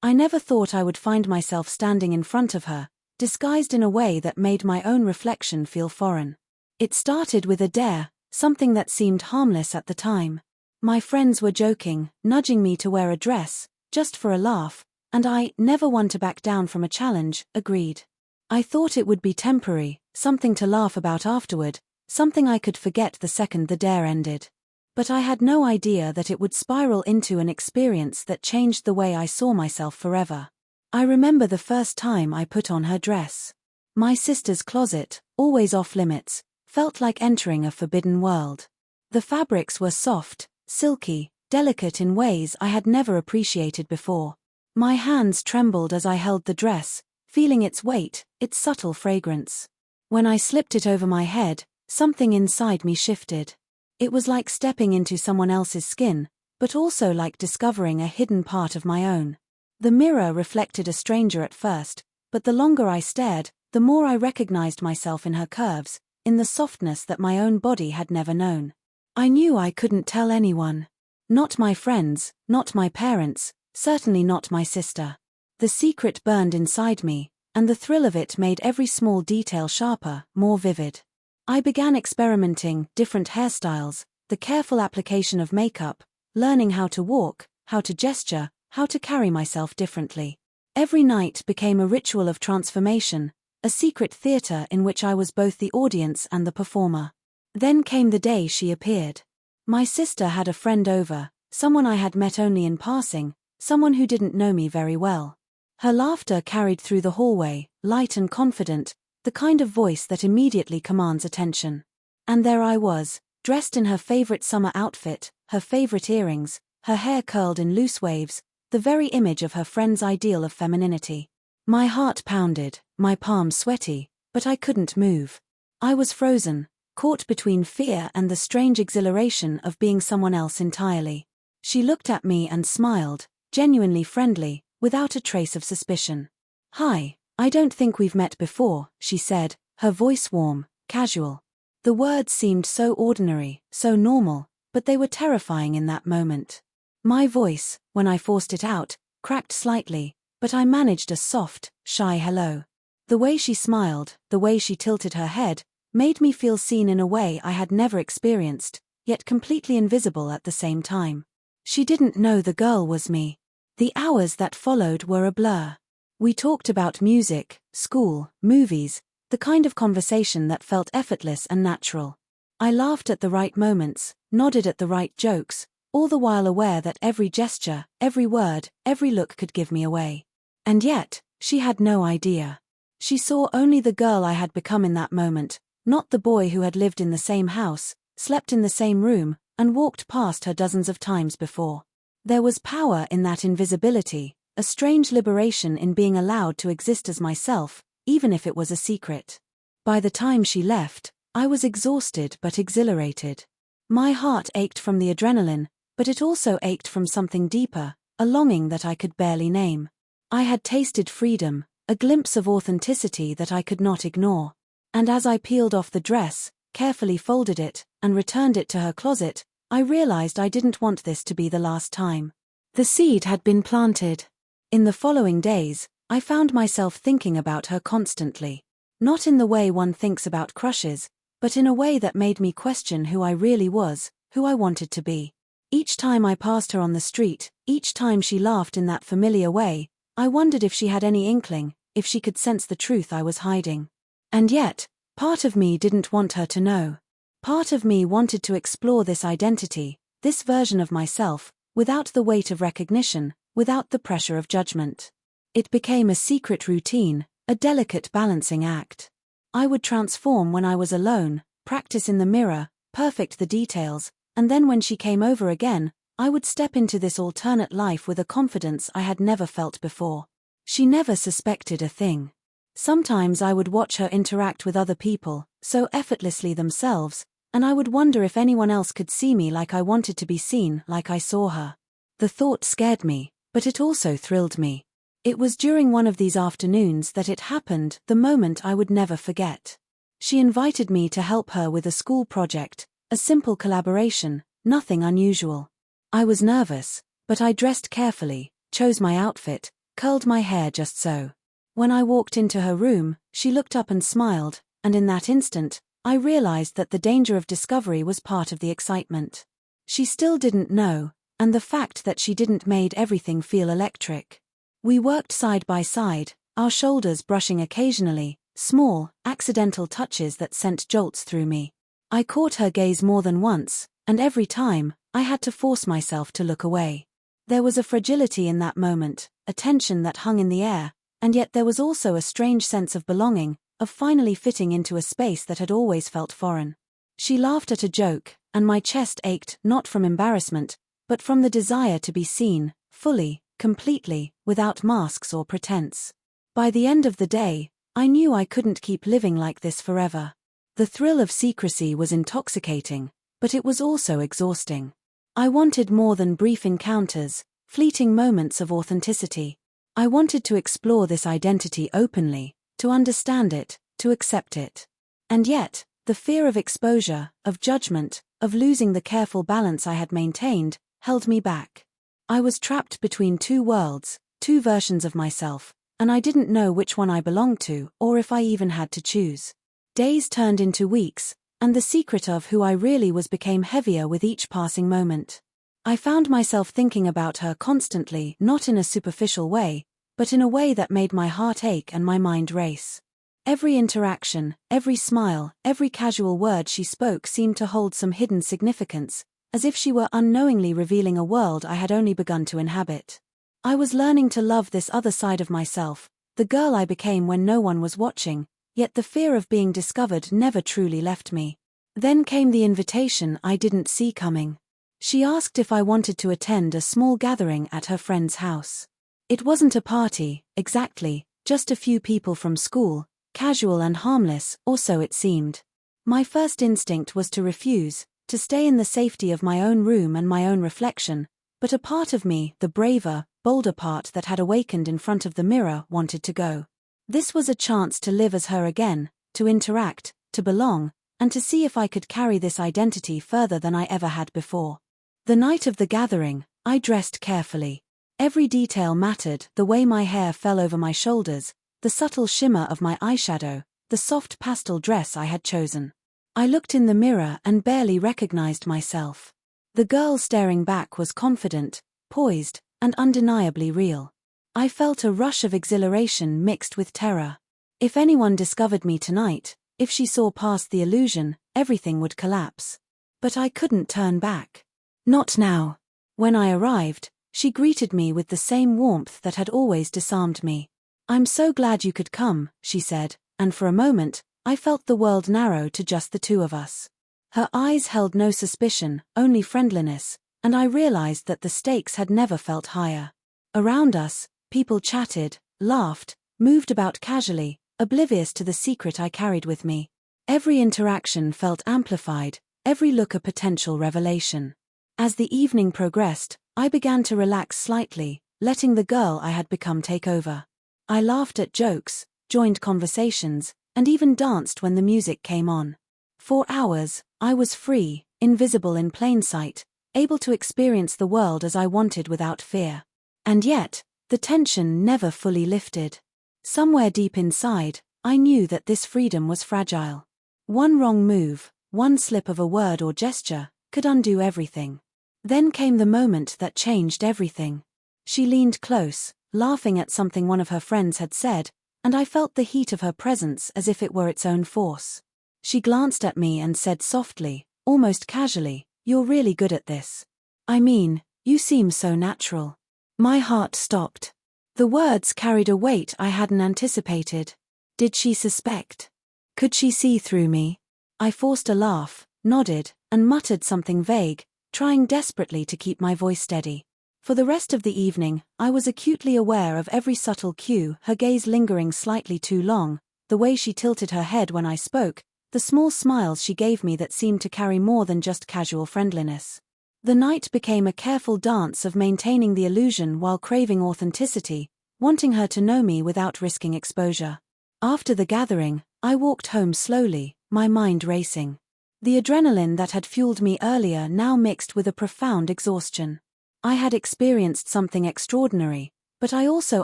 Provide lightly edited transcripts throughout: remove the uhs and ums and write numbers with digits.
I never thought I would find myself standing in front of her, disguised in a way that made my own reflection feel foreign. It started with a dare, something that seemed harmless at the time. My friends were joking, nudging me to wear a dress, just for a laugh, and I, never one to back down from a challenge, agreed. I thought it would be temporary, something to laugh about afterward, something I could forget the second the dare ended. But I had no idea that it would spiral into an experience that changed the way I saw myself forever. I remember the first time I put on her dress. My sister's closet, always off limits, felt like entering a forbidden world. The fabrics were soft, silky, delicate in ways I had never appreciated before. My hands trembled as I held the dress, feeling its weight, its subtle fragrance. When I slipped it over my head, something inside me shifted. It was like stepping into someone else's skin, but also like discovering a hidden part of my own. The mirror reflected a stranger at first, but the longer I stared, the more I recognized myself in her curves, in the softness that my own body had never known. I knew I couldn't tell anyone. Not my friends, not my parents, certainly not my sister. The secret burned inside me, and the thrill of it made every small detail sharper, more vivid. I began experimenting, different hairstyles, the careful application of makeup, learning how to walk, how to gesture, how to carry myself differently. Every night became a ritual of transformation, a secret theater in which I was both the audience and the performer. Then came the day she appeared. My sister had a friend over, someone I had met only in passing, someone who didn't know me very well. Her laughter carried through the hallway, light and confident, the kind of voice that immediately commands attention. And there I was, dressed in her favorite summer outfit, her favorite earrings, her hair curled in loose waves, the very image of her friend's ideal of femininity. My heart pounded, my palms sweaty, but I couldn't move. I was frozen, caught between fear and the strange exhilaration of being someone else entirely. She looked at me and smiled, genuinely friendly, without a trace of suspicion. "Hi, I don't think we've met before," she said, her voice warm, casual. The words seemed so ordinary, so normal, but they were terrifying in that moment. My voice, when I forced it out, cracked slightly, but I managed a soft, shy hello. The way she smiled, the way she tilted her head, made me feel seen in a way I had never experienced, yet completely invisible at the same time. She didn't know the girl was me. The hours that followed were a blur. We talked about music, school, movies, the kind of conversation that felt effortless and natural. I laughed at the right moments, nodded at the right jokes, all the while aware that every gesture, every word, every look could give me away. And yet, she had no idea. She saw only the girl I had become in that moment, not the boy who had lived in the same house, slept in the same room, and walked past her dozens of times before. There was power in that invisibility, a strange liberation in being allowed to exist as myself, even if it was a secret. By the time she left, I was exhausted but exhilarated. My heart ached from the adrenaline, but it also ached from something deeper, a longing that I could barely name. I had tasted freedom, a glimpse of authenticity that I could not ignore. And as I peeled off the dress, carefully folded it, and returned it to her closet, I realized I didn't want this to be the last time. The seed had been planted. In the following days, I found myself thinking about her constantly. Not in the way one thinks about crushes, but in a way that made me question who I really was, who I wanted to be. Each time I passed her on the street, each time she laughed in that familiar way, I wondered if she had any inkling, if she could sense the truth I was hiding. And yet, part of me didn't want her to know. Part of me wanted to explore this identity, this version of myself, without the weight of recognition, without the pressure of judgment. It became a secret routine, a delicate balancing act. I would transform when I was alone, practice in the mirror, perfect the details, and then when she came over again, I would step into this alternate life with a confidence I had never felt before. She never suspected a thing. Sometimes I would watch her interact with other people, so effortlessly themselves, and I would wonder if anyone else could see me like I wanted to be seen, like I saw her. The thought scared me, but it also thrilled me. It was during one of these afternoons that it happened, the moment I would never forget. She invited me to help her with a school project, a simple collaboration, nothing unusual. I was nervous, but I dressed carefully, chose my outfit, curled my hair just so. When I walked into her room, she looked up and smiled, and in that instant, I realized that the danger of discovery was part of the excitement. She still didn't know, and the fact that she didn't made everything feel electric. We worked side by side, our shoulders brushing occasionally, small, accidental touches that sent jolts through me. I caught her gaze more than once, and every time, I had to force myself to look away. There was a fragility in that moment, a tension that hung in the air, and yet there was also a strange sense of belonging, of finally fitting into a space that had always felt foreign. She laughed at a joke, and my chest ached not from embarrassment, but from the desire to be seen, fully, completely, without masks or pretense. By the end of the day, I knew I couldn't keep living like this forever. The thrill of secrecy was intoxicating, but it was also exhausting. I wanted more than brief encounters, fleeting moments of authenticity. I wanted to explore this identity openly, to understand it, to accept it. And yet, the fear of exposure, of judgment, of losing the careful balance I had maintained, held me back. I was trapped between two worlds, two versions of myself, and I didn't know which one I belonged to, or if I even had to choose. Days turned into weeks, and the secret of who I really was became heavier with each passing moment. I found myself thinking about her constantly, not in a superficial way, but in a way that made my heart ache and my mind race. Every interaction, every smile, every casual word she spoke seemed to hold some hidden significance, as if she were unknowingly revealing a world I had only begun to inhabit. I was learning to love this other side of myself, the girl I became when no one was watching, yet the fear of being discovered never truly left me. Then came the invitation I didn't see coming. She asked if I wanted to attend a small gathering at her friend's house. It wasn't a party, exactly, just a few people from school, casual and harmless, or so it seemed. My first instinct was to refuse, to stay in the safety of my own room and my own reflection, but a part of me, the braver, bolder part that had awakened in front of the mirror, wanted to go. This was a chance to live as her again, to interact, to belong, and to see if I could carry this identity further than I ever had before. The night of the gathering, I dressed carefully. Every detail mattered, the way my hair fell over my shoulders, the subtle shimmer of my eyeshadow, the soft pastel dress I had chosen. I looked in the mirror and barely recognized myself. The girl staring back was confident, poised, and undeniably real. I felt a rush of exhilaration mixed with terror. If anyone discovered me tonight, if she saw past the illusion, everything would collapse. But I couldn't turn back. Not now. When I arrived, she greeted me with the same warmth that had always disarmed me. "I'm so glad you could come," she said, and for a moment, I felt the world narrow to just the two of us. Her eyes held no suspicion, only friendliness, and I realized that the stakes had never felt higher. Around us, people chatted, laughed, moved about casually, oblivious to the secret I carried with me. Every interaction felt amplified, every look a potential revelation. As the evening progressed, I began to relax slightly, letting the girl I had become take over. I laughed at jokes, joined conversations, and even danced when the music came on. For hours, I was free, invisible in plain sight, able to experience the world as I wanted without fear. And yet, the tension never fully lifted. Somewhere deep inside, I knew that this freedom was fragile. One wrong move, one slip of a word or gesture, could undo everything. Then came the moment that changed everything. She leaned close, laughing at something one of her friends had said, and I felt the heat of her presence as if it were its own force. She glanced at me and said softly, almost casually, "You're really good at this. I mean, you seem so natural." My heart stopped. The words carried a weight I hadn't anticipated. Did she suspect? Could she see through me? I forced a laugh, nodded, and muttered something vague, trying desperately to keep my voice steady. For the rest of the evening, I was acutely aware of every subtle cue, her gaze lingering slightly too long, the way she tilted her head when I spoke, the small smiles she gave me that seemed to carry more than just casual friendliness. The night became a careful dance of maintaining the illusion while craving authenticity, wanting her to know me without risking exposure. After the gathering, I walked home slowly, my mind racing. The adrenaline that had fueled me earlier now mixed with a profound exhaustion. I had experienced something extraordinary, But I also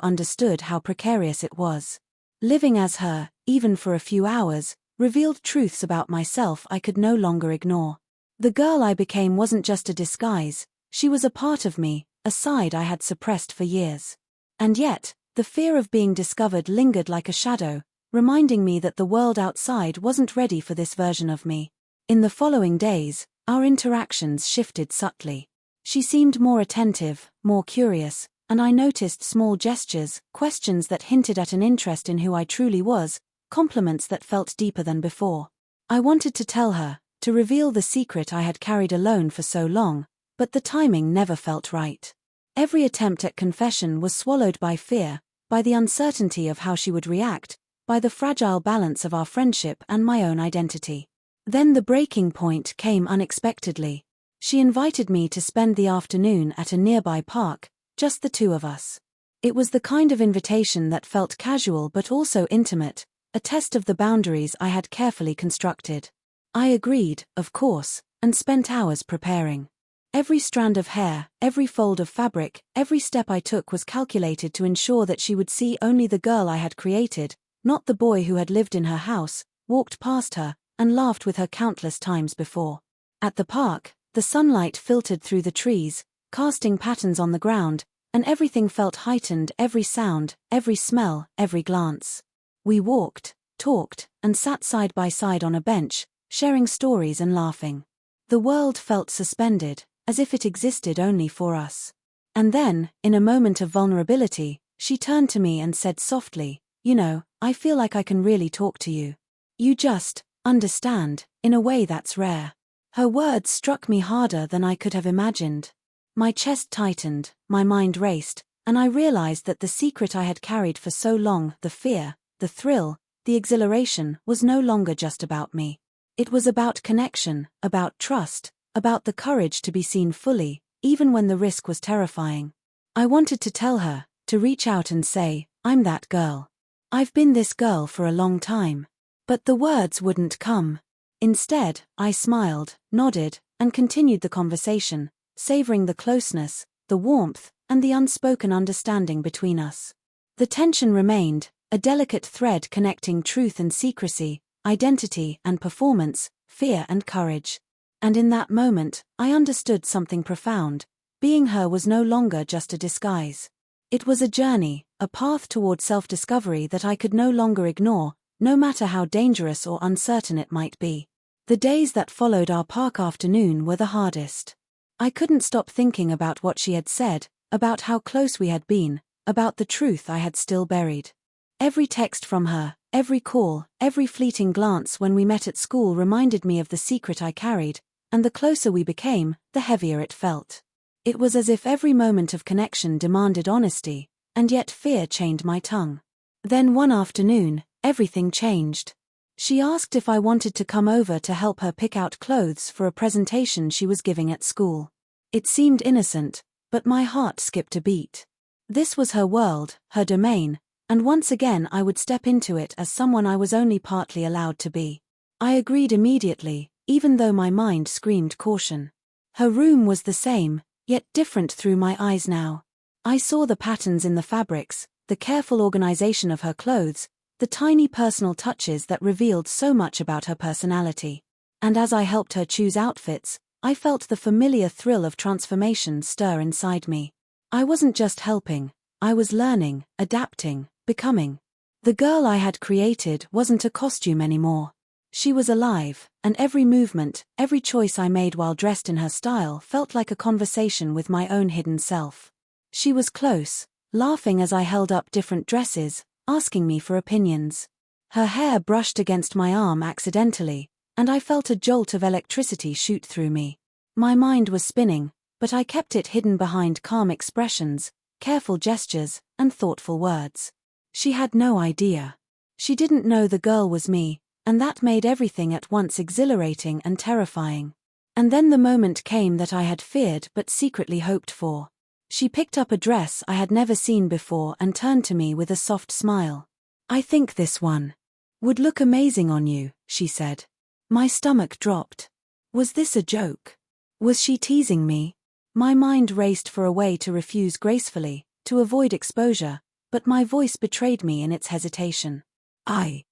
understood how precarious it was. Living as her, even for a few hours, revealed truths about myself I could no longer ignore. The girl I became wasn't just a disguise, she was a part of me, a side I had suppressed for years. And yet, the fear of being discovered lingered like a shadow, reminding me that the world outside wasn't ready for this version of me. In the following days, our interactions shifted subtly. She seemed more attentive, more curious, and I noticed small gestures, questions that hinted at an interest in who I truly was, compliments that felt deeper than before. I wanted to tell her, to reveal the secret I had carried alone for so long, but the timing never felt right. Every attempt at confession was swallowed by fear, by the uncertainty of how she would react, by the fragile balance of our friendship and my own identity. Then the breaking point came unexpectedly. She invited me to spend the afternoon at a nearby park, just the two of us. It was the kind of invitation that felt casual but also intimate, a test of the boundaries I had carefully constructed. I agreed, of course, and spent hours preparing. Every strand of hair, every fold of fabric, every step I took was calculated to ensure that she would see only the girl I had created, not the boy who had lived in her house, walked past her, and laughed with her countless times before. At the park, the sunlight filtered through the trees, casting patterns on the ground, and everything felt heightened, every sound, every smell, every glance. We walked, talked, and sat side by side on a bench, sharing stories and laughing. The world felt suspended, as if it existed only for us. And then, in a moment of vulnerability, she turned to me and said softly, "You know, I feel like I can really talk to you. You just understand, in a way that's rare." Her words struck me harder than I could have imagined. My chest tightened, my mind raced, and I realized that the secret I had carried for so long, the fear, the thrill, the exhilaration, was no longer just about me. It was about connection, about trust, about the courage to be seen fully, even when the risk was terrifying. I wanted to tell her, to reach out and say, "I'm that girl. I've been this girl for a long time." But the words wouldn't come. Instead, I smiled, nodded, and continued the conversation, savoring the closeness, the warmth, and the unspoken understanding between us. The tension remained, a delicate thread connecting truth and secrecy, identity and performance, fear and courage. And in that moment, I understood something profound. Being her was no longer just a disguise. It was a journey, a path toward self-discovery that I could no longer ignore, no matter how dangerous or uncertain it might be. The days that followed our park afternoon were the hardest. I couldn't stop thinking about what she had said, about how close we had been, about the truth I had still buried. Every text from her, every call, every fleeting glance when we met at school reminded me of the secret I carried, and the closer we became, the heavier it felt. It was as if every moment of connection demanded honesty, and yet fear chained my tongue. Then one afternoon, everything changed. She asked if I wanted to come over to help her pick out clothes for a presentation she was giving at school. It seemed innocent, but my heart skipped a beat. This was her world, her domain, and once again I would step into it as someone I was only partly allowed to be. I agreed immediately, even though my mind screamed caution. Her room was the same, yet different through my eyes now. I saw the patterns in the fabrics, the careful organization of her clothes, the tiny personal touches that revealed so much about her personality. And as I helped her choose outfits, I felt the familiar thrill of transformation stir inside me. I wasn't just helping, I was learning, adapting, becoming. The girl I had created wasn't a costume anymore. She was alive, and every movement, every choice I made while dressed in her style felt like a conversation with my own hidden self. She was close, laughing as I held up different dresses, asking me for opinions. Her hair brushed against my arm accidentally, and I felt a jolt of electricity shoot through me. My mind was spinning, but I kept it hidden behind calm expressions, careful gestures, and thoughtful words. She had no idea. She didn't know the girl was me, and that made everything at once exhilarating and terrifying. And then the moment came that I had feared but secretly hoped for. She picked up a dress I had never seen before and turned to me with a soft smile. "I think this one would look amazing on you," she said. My stomach dropped. Was this a joke? Was she teasing me? My mind raced for a way to refuse gracefully, to avoid exposure, but my voice betrayed me in its hesitation. I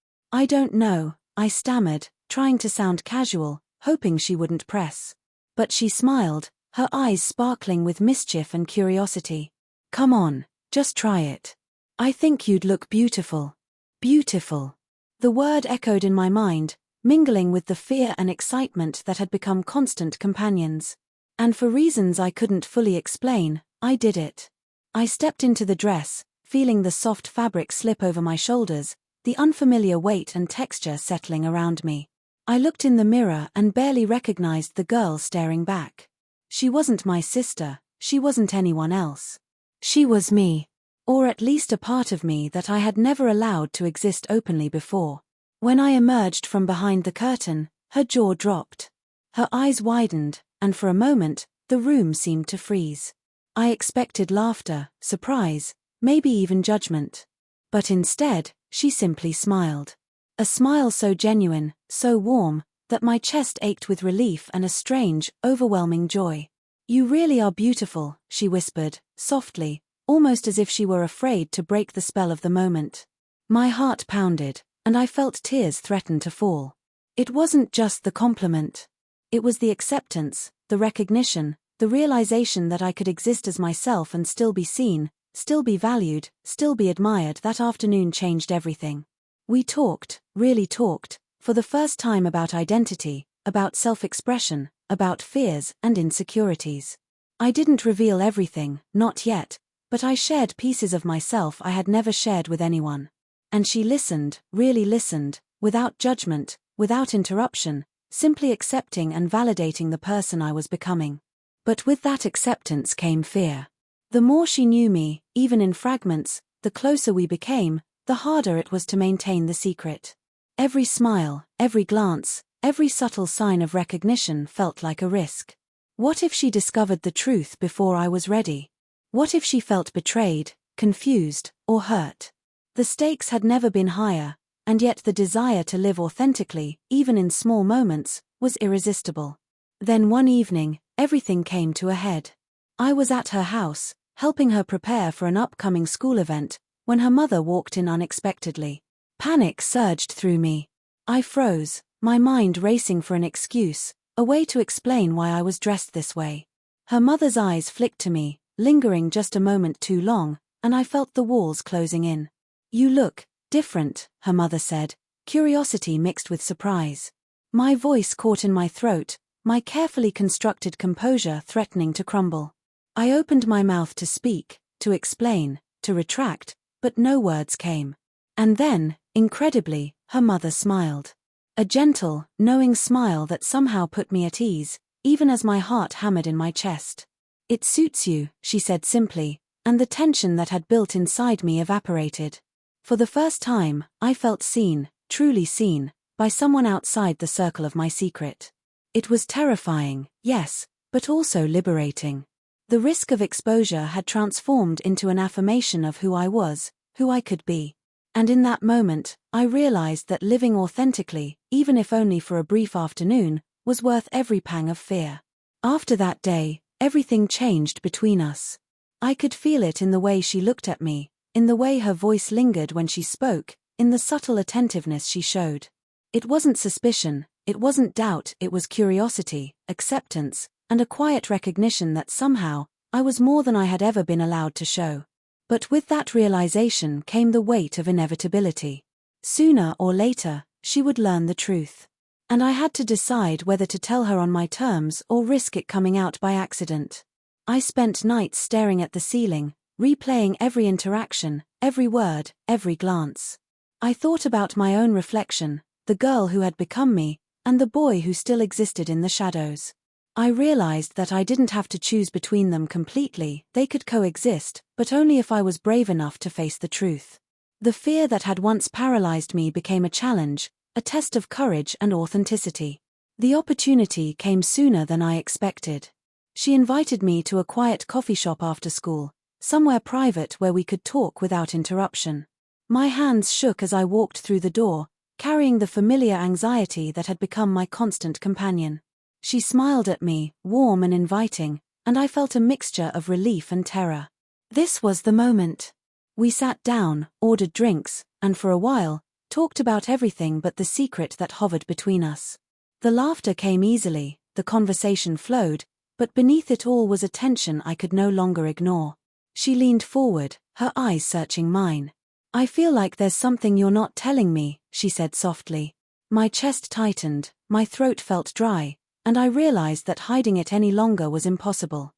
don't know, I stammered, trying to sound casual, hoping she wouldn't press. But she smiled, her eyes sparkling with mischief and curiosity. Come on, just try it. I think you'd look beautiful. Beautiful. The word echoed in my mind, mingling with the fear and excitement that had become constant companions. And for reasons I couldn't fully explain, I did it. I stepped into the dress, feeling the soft fabric slip over my shoulders, the unfamiliar weight and texture settling around me. I looked in the mirror and barely recognized the girl staring back. She wasn't my sister, she wasn't anyone else. She was me. Or at least a part of me that I had never allowed to exist openly before. When I emerged from behind the curtain, her jaw dropped. Her eyes widened, and for a moment, the room seemed to freeze. I expected laughter, surprise, maybe even judgment. But instead, she simply smiled. A smile so genuine, so warm, that my chest ached with relief and a strange, overwhelming joy. You really are beautiful, she whispered, softly, almost as if she were afraid to break the spell of the moment. My heart pounded, and I felt tears threaten to fall. It wasn't just the compliment. It was the acceptance, the recognition, the realization that I could exist as myself and still be seen, still be valued, still be admired. That afternoon changed everything. We talked, really talked, for the first time about identity, about self-expression, about fears and insecurities. I didn't reveal everything, not yet, but I shared pieces of myself I had never shared with anyone. And she listened, really listened, without judgment, without interruption, simply accepting and validating the person I was becoming. But with that acceptance came fear. The more she knew me, even in fragments, the closer we became, the harder it was to maintain the secret. Every smile, every glance, every subtle sign of recognition felt like a risk. What if she discovered the truth before I was ready? What if she felt betrayed, confused, or hurt? The stakes had never been higher, and yet the desire to live authentically, even in small moments, was irresistible. Then one evening, everything came to a head. I was at her house, helping her prepare for an upcoming school event, when her mother walked in unexpectedly. Panic surged through me. I froze, my mind racing for an excuse, a way to explain why I was dressed this way. Her mother's eyes flicked to me, lingering just a moment too long, and I felt the walls closing in. You look different, her mother said, curiosity mixed with surprise. My voice caught in my throat, my carefully constructed composure threatening to crumble. I opened my mouth to speak, to explain, to retract, but no words came. And then, incredibly, her mother smiled. A gentle, knowing smile that somehow put me at ease, even as my heart hammered in my chest. It suits you, she said simply, and the tension that had built inside me evaporated. For the first time, I felt seen, truly seen, by someone outside the circle of my secret. It was terrifying, yes, but also liberating. The risk of exposure had transformed into an affirmation of who I was, who I could be. And in that moment, I realized that living authentically, even if only for a brief afternoon, was worth every pang of fear. After that day, everything changed between us. I could feel it in the way she looked at me, in the way her voice lingered when she spoke, in the subtle attentiveness she showed. It wasn't suspicion, it wasn't doubt, it was curiosity, acceptance, and a quiet recognition that somehow, I was more than I had ever been allowed to show. But with that realization came the weight of inevitability. Sooner or later, she would learn the truth. And I had to decide whether to tell her on my terms or risk it coming out by accident. I spent nights staring at the ceiling, replaying every interaction, every word, every glance. I thought about my own reflection, the girl who had become me, and the boy who still existed in the shadows. I realized that I didn't have to choose between them completely, they could coexist, but only if I was brave enough to face the truth. The fear that had once paralyzed me became a challenge, a test of courage and authenticity. The opportunity came sooner than I expected. She invited me to a quiet coffee shop after school, somewhere private where we could talk without interruption. My hands shook as I walked through the door, carrying the familiar anxiety that had become my constant companion. She smiled at me, warm and inviting, and I felt a mixture of relief and terror. This was the moment. We sat down, ordered drinks, and for a while, talked about everything but the secret that hovered between us. The laughter came easily, the conversation flowed, but beneath it all was a tension I could no longer ignore. She leaned forward, her eyes searching mine. "I feel like there's something you're not telling me," she said softly. My chest tightened, my throat felt dry, and I realized that hiding it any longer was impossible.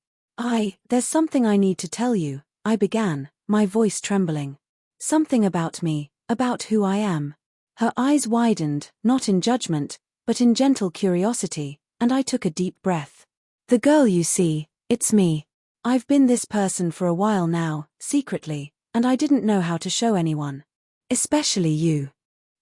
There's something I need to tell you," I began, my voice trembling. "Something about me, about who I am." Her eyes widened, not in judgment, but in gentle curiosity, and I took a deep breath. "The girl you see, it's me. I've been this person for a while now, secretly, and I didn't know how to show anyone. Especially you."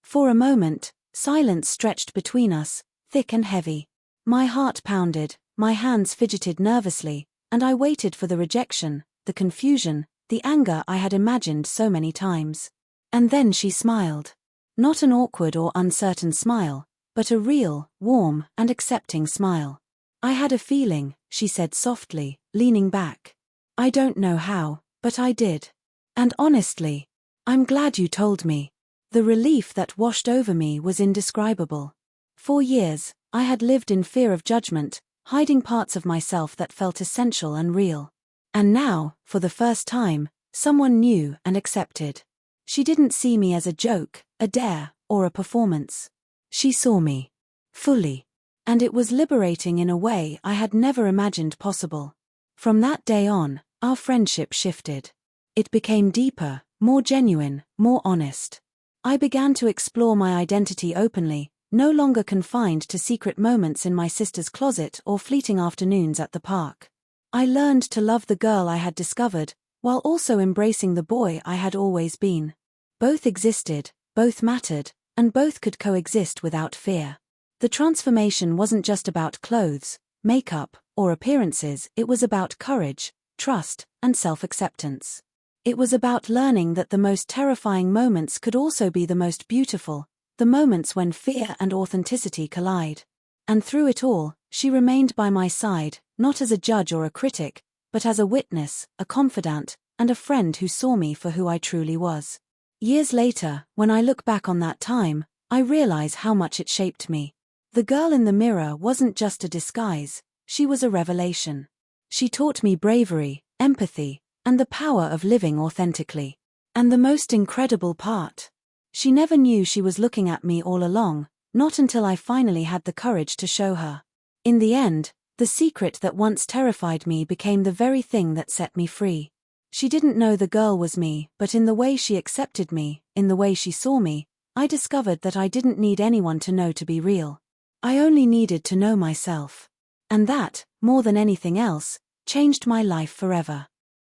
For a moment, silence stretched between us, thick and heavy. My heart pounded, my hands fidgeted nervously, and I waited for the rejection, the confusion, the anger I had imagined so many times. And then she smiled. Not an awkward or uncertain smile, but a real, warm, and accepting smile. "I had a feeling," she said softly, leaning back. "I don't know how, but I did. And honestly, I'm glad you told me." The relief that washed over me was indescribable. For years, I had lived in fear of judgment, hiding parts of myself that felt essential and real. And now, for the first time, someone knew and accepted. She didn't see me as a joke, a dare, or a performance. She saw me. Fully. And it was liberating in a way I had never imagined possible. From that day on, our friendship shifted. It became deeper, more genuine, more honest. I began to explore my identity openly, no longer confined to secret moments in my sister's closet or fleeting afternoons at the park. I learned to love the girl I had discovered, while also embracing the boy I had always been. Both existed, both mattered, and both could coexist without fear. The transformation wasn't just about clothes, makeup, or appearances, it was about courage, trust, and self-acceptance. It was about learning that the most terrifying moments could also be the most beautiful, the moments when fear and authenticity collide. And through it all, she remained by my side, not as a judge or a critic, but as a witness, a confidant, and a friend who saw me for who I truly was. Years later, when I look back on that time, I realize how much it shaped me. The girl in the mirror wasn't just a disguise, she was a revelation. She taught me bravery, empathy, and the power of living authentically. And the most incredible part, she never knew she was looking at me all along, not until I finally had the courage to show her. In the end, the secret that once terrified me became the very thing that set me free. She didn't know the girl was me, but in the way she accepted me, in the way she saw me, I discovered that I didn't need anyone to know to be real. I only needed to know myself. And that, more than anything else, changed my life forever.